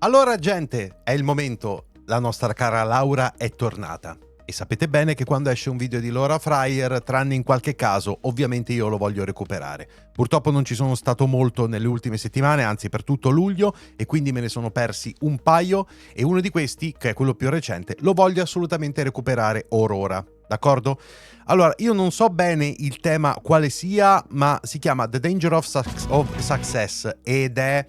Allora, gente, è il momento. La nostra cara Laura è tornata. E sapete bene che quando esce un video di Laura Fryer, tranne in qualche caso, ovviamente io lo voglio recuperare. Purtroppo non ci sono stato molto nelle ultime settimane, anzi per tutto luglio, e quindi me ne sono persi un paio, e uno di questi, che è quello più recente, lo voglio assolutamente recuperare ora. D'accordo? Allora, io non so bene il tema quale sia, ma si chiama The Danger of Success ed è...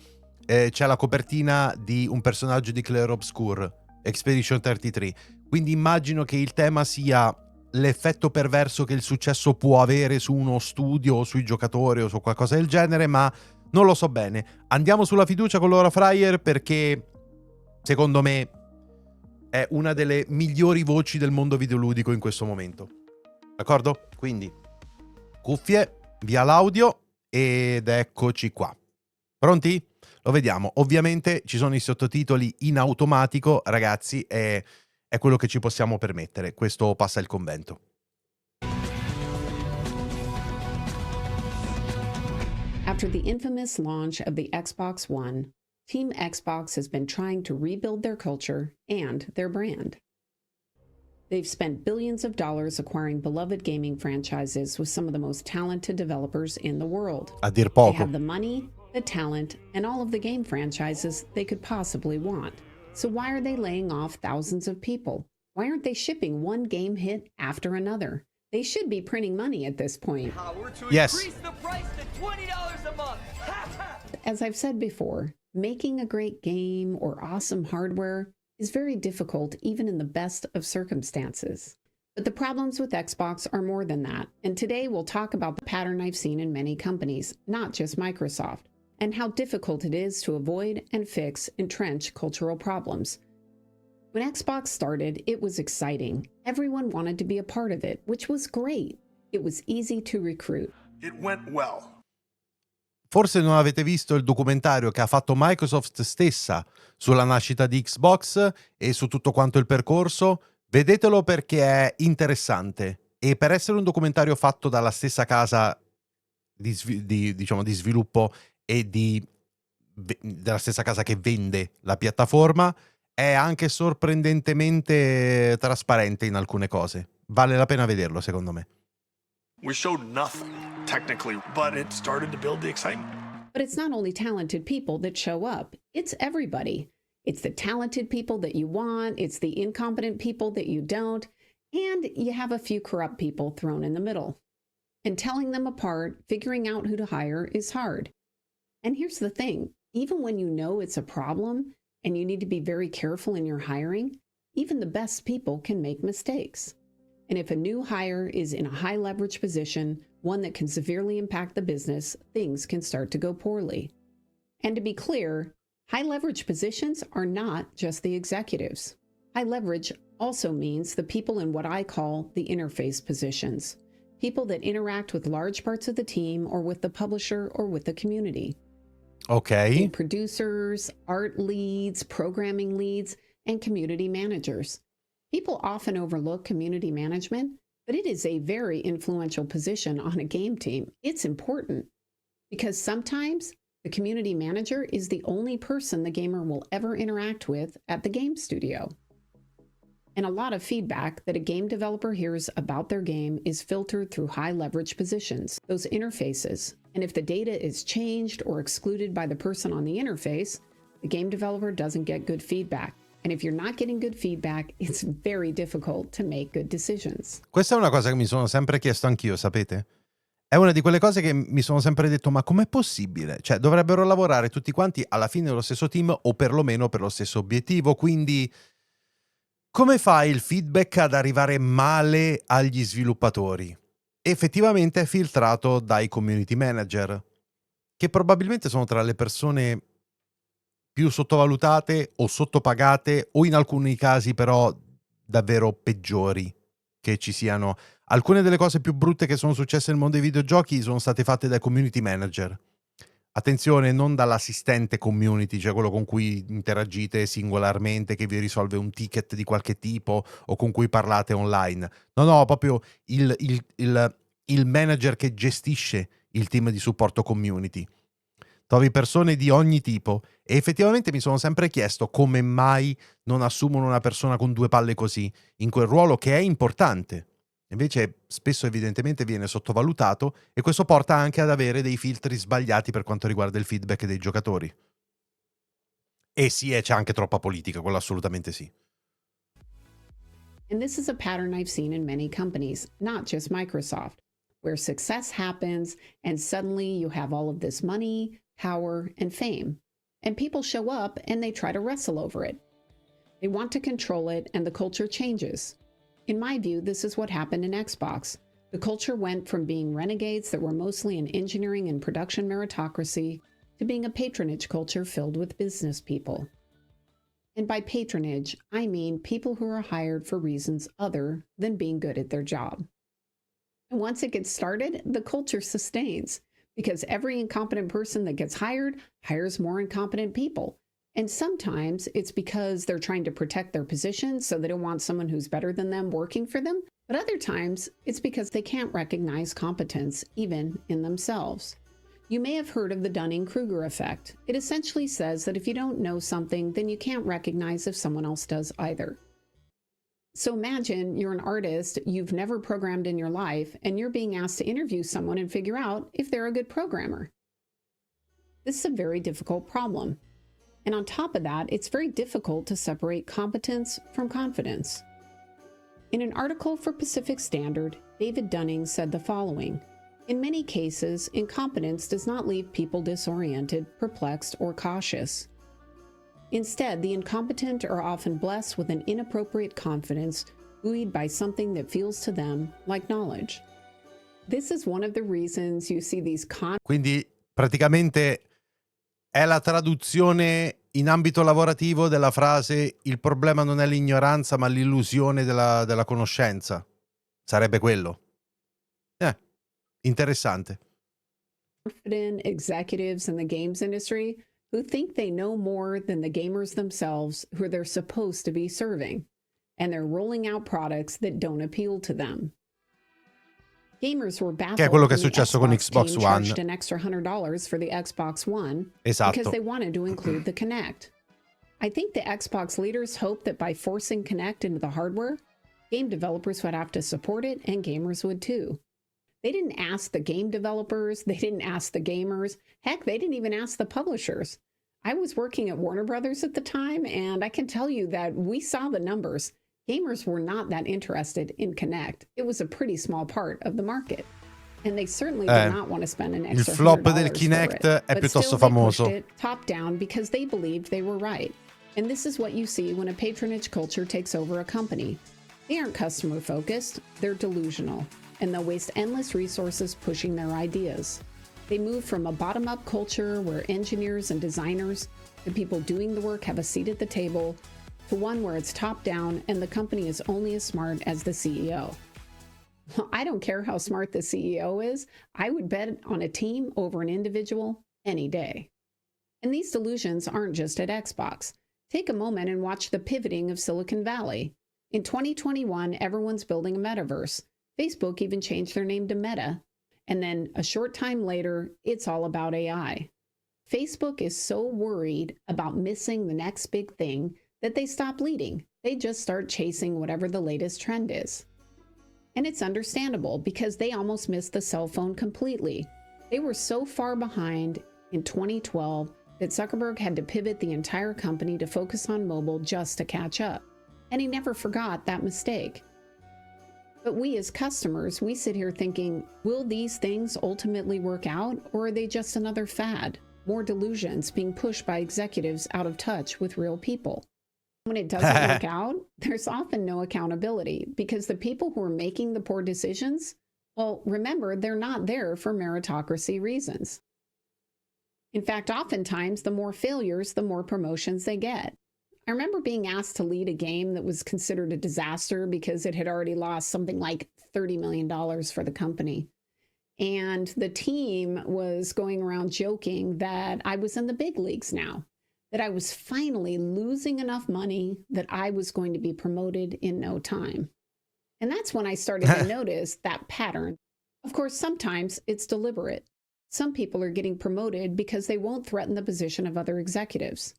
c'è la copertina di un personaggio di Clair Obscur, Expedition 33. Quindi immagino che il tema sia l'effetto perverso che il successo può avere su uno studio o sui giocatori o su qualcosa del genere, ma non lo so bene. Andiamo sulla fiducia con Laura Fryer perché secondo me è una delle migliori voci del mondo videoludico in questo momento. D'accordo? Quindi cuffie, via l'audio ed eccoci qua. Pronti? Lo vediamo. Ovviamente ci sono i sottotitoli in automatico, ragazzi, è quello che ci possiamo permettere. Questo passa il convento. After the infamous launch of the Xbox One, Team Xbox has been trying to rebuild their culture and their brand. They've spent billions of dollars acquiring beloved gaming franchises with some of the most talented developers in the world. A dir They poco. have the money, the talent, and all of the game franchises they could possibly want. So why are they laying off thousands of people? Why aren't they shipping one game hit after another? They should be printing money at this point. Power to Yes. increase the price to $20 a month. As I've said before, making a great game or awesome hardware is very difficult even in the best of circumstances. But the problems with Xbox are more than that, and today we'll talk about the pattern I've seen in many companies, not just Microsoft, and how difficult it is to avoid and fix entrenched cultural problems. When Xbox started, it was exciting. Everyone wanted to be a part of it, which was great. It was easy to recruit. It went well. Forse non avete visto il documentario che ha fatto Microsoft stessa sulla nascita di Xbox e su tutto quanto il percorso. Vedetelo perché è interessante. E per essere un documentario fatto dalla stessa casa di sviluppo e della stessa casa che vende la piattaforma, è anche sorprendentemente trasparente in alcune cose. Vale la pena vederlo, secondo me. We showed nothing, technically, but it started to build the excitement. But it's not only talented people that show up, it's everybody. It's the talented people that you want, it's the incompetent people that you don't, and you have a few corrupt people thrown in the middle. And telling them apart, figuring out who to hire is hard. And here's the thing, even when you know it's a problem and you need to be very careful in your hiring, even the best people can make mistakes. And if a new hire is in a high leverage position, one that can severely impact the business, things can start to go poorly. And to be clear, high leverage positions are not just the executives. High leverage also means the people in what I call the interface positions, people that interact with large parts of the team or with the publisher or with the community. Ok. Producers, art leads, programming leads, and community managers. People often overlook community management, but it is a very influential position on a game team. It's important because sometimes the community manager is the only person the gamer will ever interact with at the game studio. And a lot of feedback that a game developer hears about their game is filtered through high leverage positions, those interfaces. And if the data is changed or excluded by the person on the interface, the game developer doesn't get good feedback. And if you're not getting good feedback, it's very difficult to make good decisions. Questa è una cosa che mi sono sempre chiesto anch'io, sapete? È una di quelle cose che mi sono sempre detto, ma com'è possibile? Cioè, dovrebbero lavorare tutti quanti alla fine dello stesso team o perlomeno per lo stesso obiettivo, quindi come fa il feedback ad arrivare male agli sviluppatori? Effettivamente è filtrato dai community manager, che probabilmente sono tra le persone più sottovalutate o sottopagate o in alcuni casi però davvero peggiori che ci siano. Alcune delle cose più brutte che sono successe nel mondo dei videogiochi sono state fatte dai community manager. Attenzione, non dall'assistente community, cioè quello con cui interagite singolarmente, che vi risolve un ticket di qualche tipo o con cui parlate online. No, proprio il manager che gestisce il team di supporto community. trovi persone di ogni tipo e effettivamente mi sono sempre chiesto come mai non assumono una persona con due palle così, in quel ruolo che è importante. Invece spesso evidentemente viene sottovalutato e questo porta anche ad avere dei filtri sbagliati per quanto riguarda il feedback dei giocatori. E sì, c'è anche troppa politica, quello assolutamente sì. And this is a pattern I've seen in many companies, not just Microsoft, where success happens and suddenly you have all of this money, power, and fame. And people show up and they try to wrestle over it. They want to control it and the culture changes. In my view, this is what happened in Xbox. The culture went from being renegades that were mostly an engineering and production meritocracy to being a patronage culture filled with business people. And by patronage, I mean people who are hired for reasons other than being good at their job. And once it gets started, the culture sustains because every incompetent person that gets hired hires more incompetent people. And sometimes it's because they're trying to protect their position, so they don't want someone who's better than them working for them. But other times it's because they can't recognize competence even in themselves. You may have heard of the Dunning-Kruger effect. It essentially says that if you don't know something, then you can't recognize if someone else does either. So imagine you're an artist you've never programmed in your life, and you're being asked to interview someone and figure out if they're a good programmer. This is a very difficult problem. And on top of that, it's very difficult to separate competence from confidence. In an article for Pacific Standard, David Dunning said the following: "In many cases, incompetence does not leave people disoriented, perplexed, or cautious. Instead, the incompetent are often blessed with an inappropriate confidence, buoyed by something that feels to them like knowledge." This is one of the reasons you see these Quindi praticamente è la traduzione in ambito lavorativo della frase "il problema non è l'ignoranza ma l'illusione della conoscenza". Sarebbe quello. Interessante. confident executives in the games industry who think they know more than the gamers themselves who they're supposed to be serving, and they're rolling out products that don't appeal to them. Gamers were baffled Che è quello che è when the successo con Xbox Xbox team One. charged an extra $100 for the Xbox One because Esatto. they wanted to include the Kinect. I think the Xbox leaders hoped that by forcing Kinect into the hardware, game developers would have to support it and gamers would too. They didn't ask the game developers, they didn't ask the gamers, heck, they didn't even ask the publishers. I was working at Warner Brothers at the time, and I can tell you that we saw the numbers. Gamers were not that interested in Kinect. It was a pretty small part of the market. And they certainly did not want to spend an extra il flop $100 del Kinect for it. è But piuttosto still, they pushed famoso. it top down because they believed they were right. And this is what you see when a patronage culture takes over a company. They aren't customer focused, they're delusional, and they'll waste endless resources pushing their ideas. They move from a bottom-up culture where engineers and designers, the people doing the work, have a seat at the table, to one where it's top-down and the company is only as smart as the CEO. I don't care how smart the CEO is, I would bet on a team over an individual any day. And these delusions aren't just at Xbox. Take a moment and watch the pivoting of Silicon Valley. In 2021, everyone's building a metaverse. Facebook even changed their name to Meta. And then a short time later, it's all about AI. Facebook is so worried about missing the next big thing that they stop leading. They just start chasing whatever the latest trend is. And it's understandable because they almost missed the cell phone completely. They were so far behind in 2012 that Zuckerberg had to pivot the entire company to focus on mobile just to catch up. And he never forgot that mistake. But we as customers, we sit here thinking, will these things ultimately work out, or are they just another fad? More delusions being pushed by executives out of touch with real people. When it doesn't work out, there's often no accountability because the people who are making the poor decisions, well, remember, they're not there for meritocracy reasons. In fact, oftentimes, the more failures, the more promotions they get. I remember being asked to lead a game that was considered a disaster because it had already lost something like $30 million for the company. And the team was going around joking that I was in the big leagues now, that I was finally losing enough money that I was going to be promoted in no time. And that's when I started to notice that pattern. Of course, sometimes it's deliberate. Some people are getting promoted because they won't threaten the position of other executives.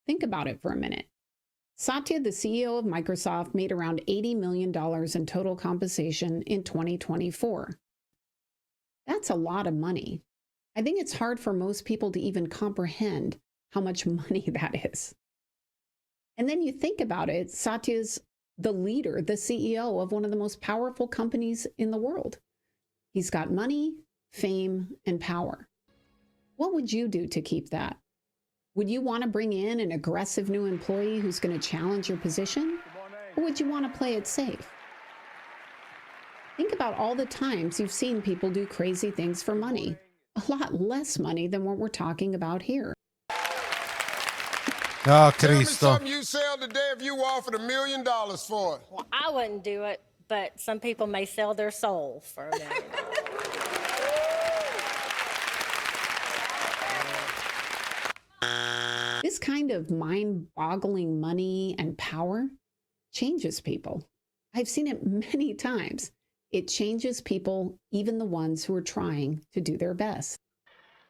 Think about it for a minute. Satya, the CEO of Microsoft, made around $80 million in total compensation in 2024. That's a lot of money. I think it's hard for most people to even comprehend how much money that is. And then you think about it, Satya's the leader, the CEO of one of the most powerful companies in the world. He's got money, fame, and power. What would you do to keep that? Would you want to bring in an aggressive new employee who's going to challenge your position? Or would you want to play it safe? Think about all the times you've seen people do crazy things for money. A lot less money than what we're talking about here. Oh, Tell me Cristo. something you sell today if you offered $1 million for it. Well, I wouldn't do it, but some people may sell their soul for $1 million. This kind of mind-boggling money and power changes people. I've seen it many times. It changes people, even the ones who are trying to do their best.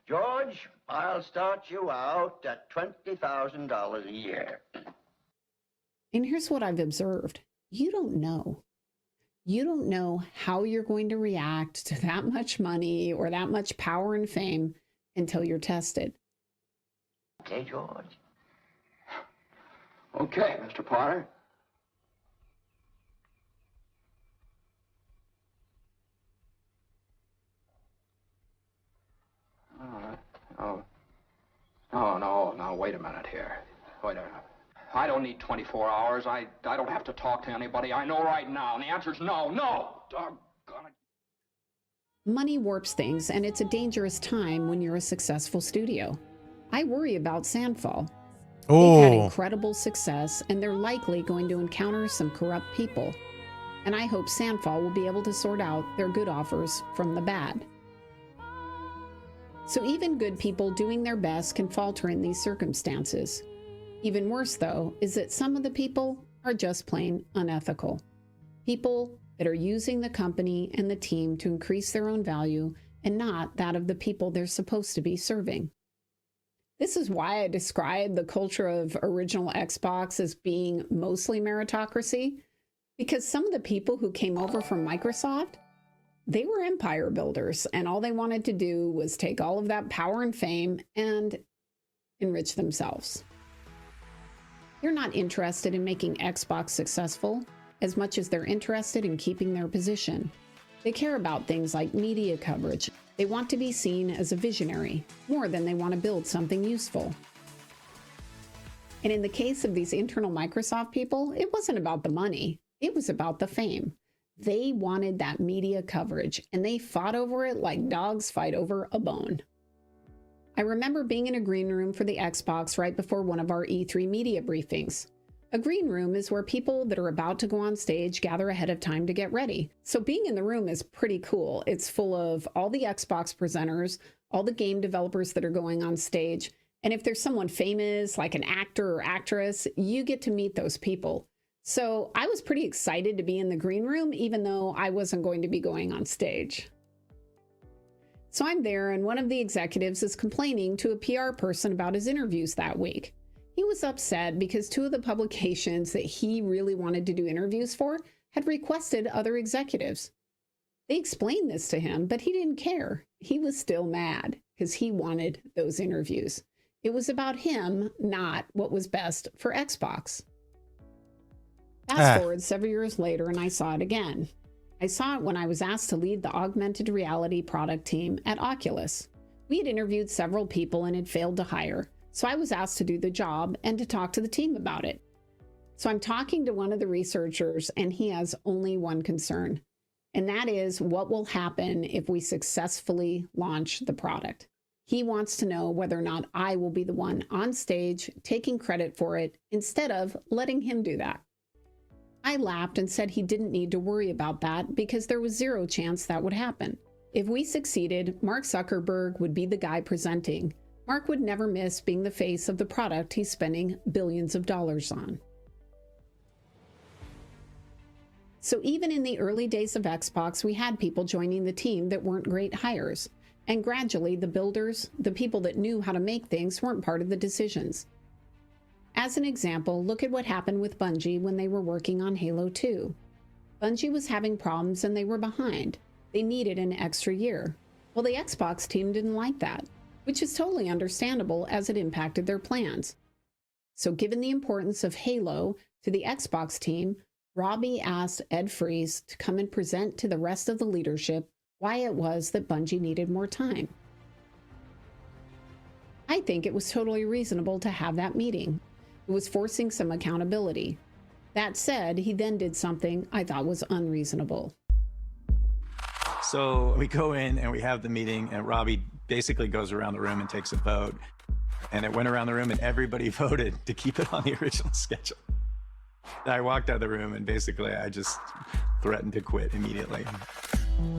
George, I'll start you out at $20,000 a year. And here's what I've observed. You don't know. You don't know how you're going to react to that much money or that much power and fame until you're tested. Okay, George? Okay, Mr. Potter. No, wait a minute here. Wait a minute. I don't need 24 hours. I don't have to talk to anybody. I know right now, and the answer's no. Doggone it. Money warps things, and it's a dangerous time when you're a successful studio. I worry about Sandfall. They've had incredible success, and they're likely going to encounter some corrupt people. And I hope Sandfall will be able to sort out their good offers from the bad. So even good people doing their best can falter in these circumstances. Even worse, though, is that some of the people are just plain unethical. People that are using the company and the team to increase their own value and not that of the people they're supposed to be serving. This is why I describe the culture of original Xbox as being mostly meritocracy, because some of the people who came over from Microsoft, they were empire builders, and all they wanted to do was take all of that power and fame and enrich themselves. They're not interested in making Xbox successful as much as they're interested in keeping their position. They care about things like media coverage. They want to be seen as a visionary more than they want to build something useful. And in the case of these internal Microsoft people, it wasn't about the money. It was about the fame. They wanted that media coverage, and they fought over it like dogs fight over a bone. I remember being in a green room for the Xbox right before one of our E3 media briefings. A green room is where people that are about to go on stage gather ahead of time to get ready. So being in the room is pretty cool. It's full of all the Xbox presenters, all the game developers that are going on stage. And if there's someone famous, like an actor or actress, you get to meet those people. So I was pretty excited to be in the green room, even though I wasn't going to be going on stage. So I'm there, and one of the executives is complaining to a PR person about his interviews that week. He was upset because two of the publications that he really wanted to do interviews for had requested other executives. They explained this to him, but he didn't care. He was still mad because he wanted those interviews. It was about him, not what was best for Xbox. Fast forward several years later, and I saw it again. I saw it when I was asked to lead the augmented reality product team at Oculus. We had interviewed several people and had failed to hire, so I was asked to do the job and to talk to the team about it. So I'm talking to one of the researchers, and he has only one concern, and that is what will happen if we successfully launch the product. He wants to know whether or not I will be the one on stage taking credit for it instead of letting him do that. I laughed and said he didn't need to worry about that because there was zero chance that would happen. If we succeeded, Mark Zuckerberg would be the guy presenting. Mark would never miss being the face of the product he's spending billions of dollars on. So even in the early days of Xbox, we had people joining the team that weren't great hires. And gradually, the builders, the people that knew how to make things, weren't part of the decisions. As an example, look at what happened with Bungie when they were working on Halo 2. Bungie was having problems and they were behind. They needed an extra year. Well, the Xbox team didn't like that, which is totally understandable as it impacted their plans. So given the importance of Halo to the Xbox team, Robbie asked Ed Fries to come and present to the rest of the leadership why it was that Bungie needed more time. I think it was totally reasonable to have that meeting. It was forcing some accountability. That said, he then did something I thought was unreasonable. So we go in and we have the meeting, and Robbie basically goes around the room and takes a vote. And it went around the room and everybody voted to keep it on the original schedule. I walked out of the room and basically I just threatened to quit immediately.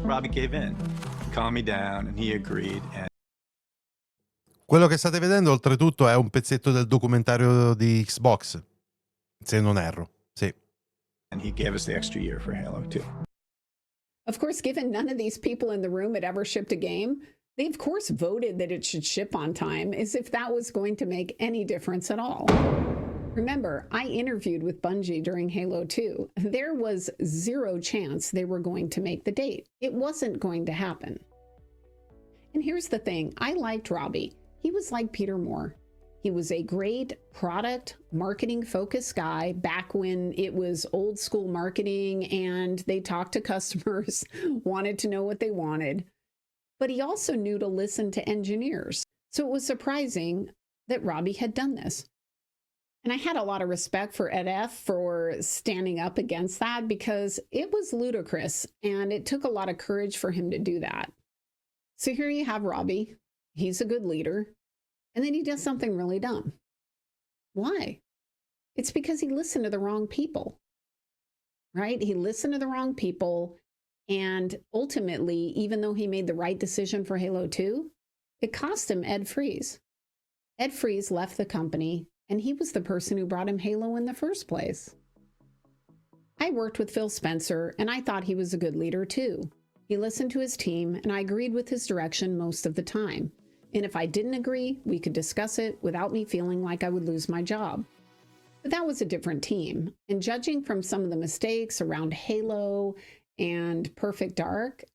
Robbie gave in, calmed me down, and he agreed. And Quello che state vedendo oltretutto è un pezzetto del documentario di Xbox, se non erro. Sì. and he gave us the extra year for Halo 2. Of course, given none of these people in the room had ever shipped a game, they of course voted that it should ship on time, as if that was going to make any difference at all. Remember, I interviewed with Bungie during Halo 2. There was zero chance they were going to make the date. It wasn't going to happen. And here's the thing, I liked Robbie. He was like Peter Moore. He was a great product marketing focused guy back when it was old school marketing and they talked to customers, wanted to know what they wanted. But he also knew to listen to engineers. So it was surprising that Robbie had done this. And I had a lot of respect for Ed F for standing up against that because it was ludicrous and it took a lot of courage for him to do that. So here you have Robbie. He's a good leader. And then he does something really dumb. Why? It's because he listened to the wrong people, right? He listened to the wrong people. And ultimately, even though he made the right decision for Halo 2, it cost him Ed Fries. Ed Fries left the company, and he was the person who brought him Halo in the first place. I worked with Phil Spencer, and I thought he was a good leader too. He listened to his team, and I agreed with his direction most of the time. And if I didn't agree, we could discuss it without me feeling like I would lose my job. But that was a different team. And judging from some of the mistakes around Halo and Perfect Dark,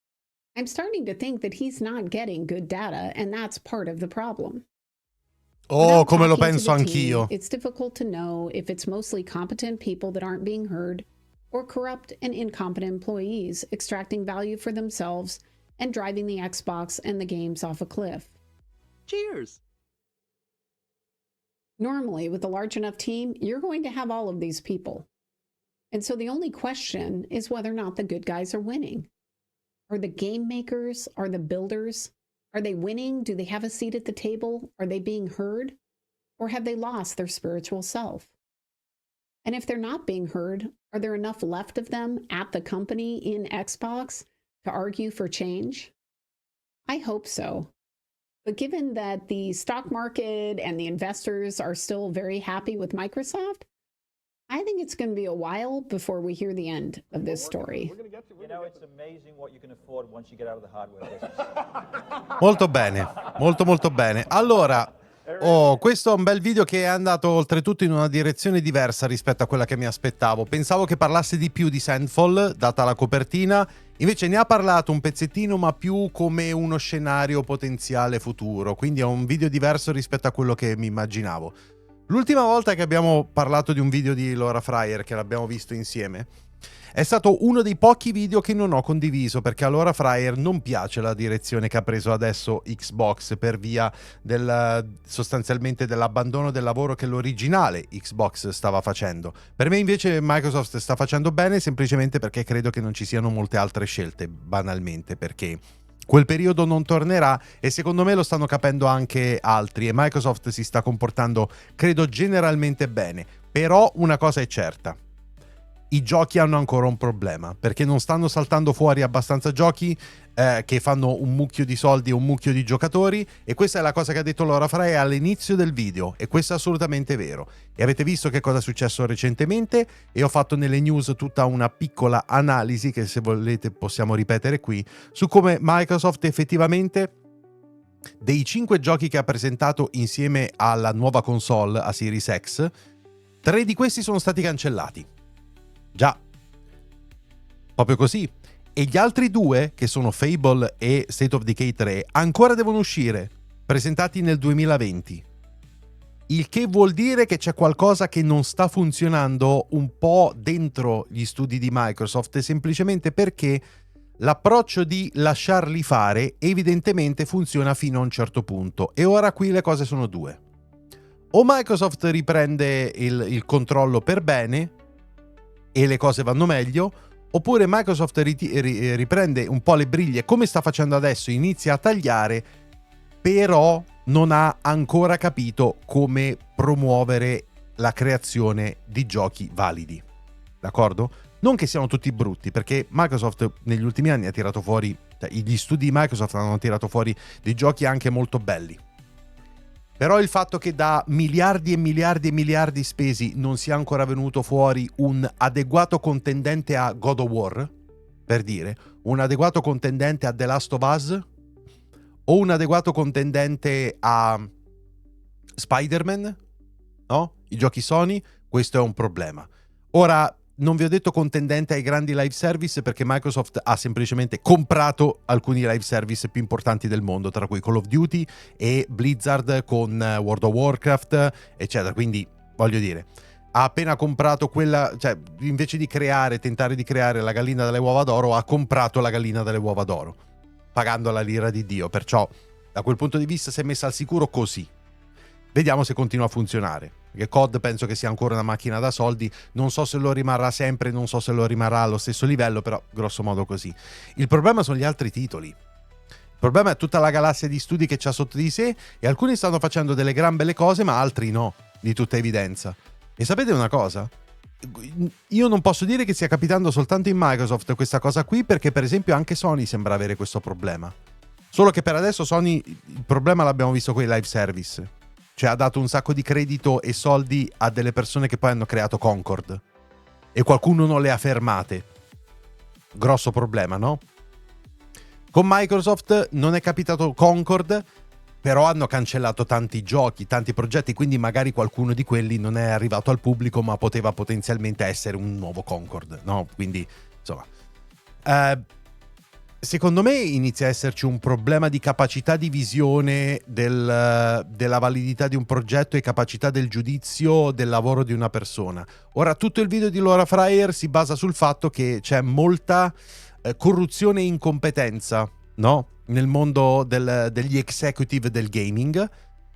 I'm starting to think that he's not getting good data, and that's part of the problem. Oh, Without come lo talking to penso the team, anch'io. It's difficult to know if it's mostly competent people that aren't being heard or corrupt and incompetent employees extracting value for themselves and driving the Xbox and the games off a cliff. Cheers! Normally, with a large enough team, you're going to have all of these people. And so the only question is whether or not the good guys are winning. Are the game makers, are the builders, are they winning? Do they have a seat at the table? Are they being heard? Or have they lost their spiritual self? And if they're not being heard, are there enough left of them at the company in Xbox to argue for change? I hope so. But given that the stock market and the investors are still very happy with Microsoft, I think it's going to be a while before we hear the end of this story. You know, it's amazing what you can afford once you get out of the hardware business. Molto bene, molto bene. Allora, questo è un bel video che è andato oltretutto in una direzione diversa rispetto a quella che mi aspettavo. Pensavo che parlasse di più di Sandfall, data la copertina. Invece ne ha parlato un pezzettino, ma più come uno scenario potenziale futuro. Quindi è un video diverso rispetto a quello che mi immaginavo. L'ultima volta che abbiamo parlato di un video di Laura Fryer, che l'abbiamo visto insieme, è stato uno dei pochi video che non ho condiviso, perché a Laura Fryer non piace la direzione che ha preso adesso Xbox per via sostanzialmente dell'abbandono del lavoro che l'originale Xbox stava facendo. Per me invece Microsoft sta facendo bene semplicemente perché credo che non ci siano molte altre scelte, banalmente, perché quel periodo non tornerà e secondo me lo stanno capendo anche altri e Microsoft si sta comportando, credo, generalmente bene. Però una cosa è certa. I giochi hanno ancora un problema, perché non stanno saltando fuori abbastanza giochi che fanno un mucchio di soldi e un mucchio di giocatori, e questa è la cosa che ha detto Laura Frey all'inizio del video, e questo è assolutamente vero. E avete visto che cosa è successo recentemente, e ho fatto nelle news tutta una piccola analisi, che se volete possiamo ripetere qui, su come Microsoft effettivamente dei 5 giochi che ha presentato insieme alla nuova console, a Series X, 3 di questi sono stati cancellati. Già. Proprio così. E gli altri 2, che sono Fable e State of Decay 3, ancora devono uscire, presentati nel 2020. Il che vuol dire che c'è qualcosa che non sta funzionando un po' dentro gli studi di Microsoft, semplicemente perché l'approccio di lasciarli fare evidentemente funziona fino a un certo punto. E ora qui le cose sono due. O Microsoft riprende il controllo per bene e le cose vanno meglio, oppure Microsoft riprende un po' le briglie come sta facendo adesso, inizia a tagliare, però non ha ancora capito come promuovere la creazione di giochi validi. D'accordo? Non che siano tutti brutti, perché Microsoft negli ultimi anni ha tirato fuori, gli studi di Microsoft hanno tirato fuori dei giochi anche molto belli. Però il fatto che da miliardi e miliardi e miliardi spesi non sia ancora venuto fuori un adeguato contendente a God of War, per dire, un adeguato contendente a The Last of Us, o un adeguato contendente a Spider-Man, no? I giochi Sony, questo è un problema. Ora, non vi ho detto contendente ai grandi live service perché Microsoft ha semplicemente comprato alcuni live service più importanti del mondo, tra cui Call of Duty e Blizzard con World of Warcraft, eccetera. Quindi, voglio dire, ha appena comprato quella, cioè invece di tentare di creare la gallina dalle uova d'oro, ha comprato la gallina dalle uova d'oro, pagando la lira di Dio. Perciò, da quel punto di vista, si è messa al sicuro così. Vediamo se continua a funzionare. Perché COD penso che sia ancora una macchina da soldi, non so se lo rimarrà sempre, non so se lo rimarrà allo stesso livello, però grosso modo così. Il problema sono gli altri titoli. Il problema è tutta la galassia di studi che c'ha sotto di sé, e alcuni stanno facendo delle gran belle cose, ma altri no, di tutta evidenza. E sapete una cosa? Io non posso dire che stia capitando soltanto in Microsoft questa cosa qui, perché per esempio anche Sony sembra avere questo problema. Solo che per adesso Sony il problema l'abbiamo visto con i live service. Cioè ha dato un sacco di credito e soldi a delle persone che poi hanno creato Concord e qualcuno non le ha fermate. Grosso problema, no? Con Microsoft non è capitato Concord, però hanno cancellato tanti giochi, tanti progetti, quindi magari qualcuno di quelli non è arrivato al pubblico, ma poteva potenzialmente essere un nuovo Concord, no? Quindi, insomma, secondo me inizia a esserci un problema di capacità di visione della validità di un progetto e capacità del giudizio del lavoro di una persona. Ora, tutto il video di Laura Fryer si basa sul fatto che c'è molta corruzione e incompetenza, no? Nel mondo degli executive del gaming,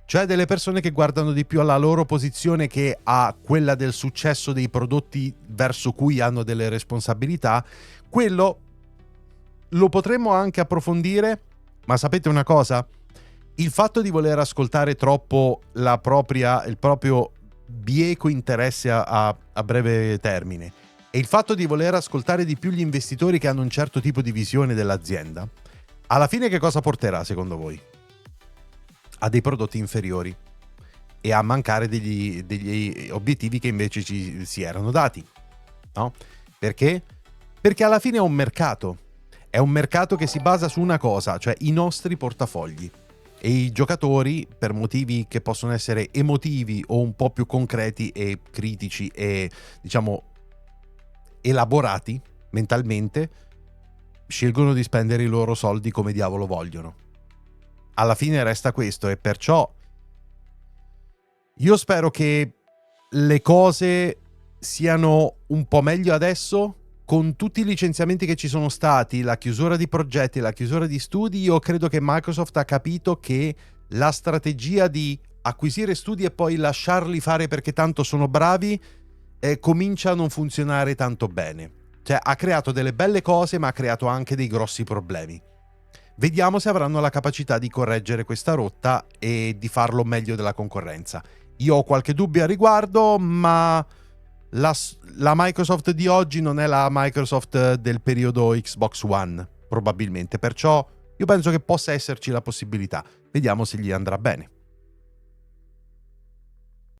cioè delle persone che guardano di più alla loro posizione che a quella del successo dei prodotti verso cui hanno delle responsabilità. Quello lo potremmo anche approfondire, ma sapete una cosa? Il fatto di voler ascoltare troppo il proprio bieco interesse a breve termine e il fatto di voler ascoltare di più gli investitori che hanno un certo tipo di visione dell'azienda, alla fine che cosa porterà secondo voi? A dei prodotti inferiori e a mancare degli obiettivi che invece ci si erano dati, no? Perché? Perché alla fine è un mercato. È un mercato che si basa su una cosa, cioè i nostri portafogli. E i giocatori, per motivi che possono essere emotivi o un po' più concreti e critici e, diciamo, elaborati mentalmente, scelgono di spendere i loro soldi come diavolo vogliono. Alla fine resta questo, e perciò io spero che le cose siano un po' meglio adesso. Con tutti i licenziamenti che ci sono stati, la chiusura di progetti, la chiusura di studi, io credo che Microsoft ha capito che la strategia di acquisire studi e poi lasciarli fare perché tanto sono bravi comincia a non funzionare tanto bene. Cioè ha creato delle belle cose, ma ha creato anche dei grossi problemi. Vediamo se avranno la capacità di correggere questa rotta e di farlo meglio della concorrenza. Io ho qualche dubbio a riguardo, ma la Microsoft di oggi non è la Microsoft del periodo Xbox One, probabilmente. Perciò io penso che possa esserci la possibilità. Vediamo se gli andrà bene.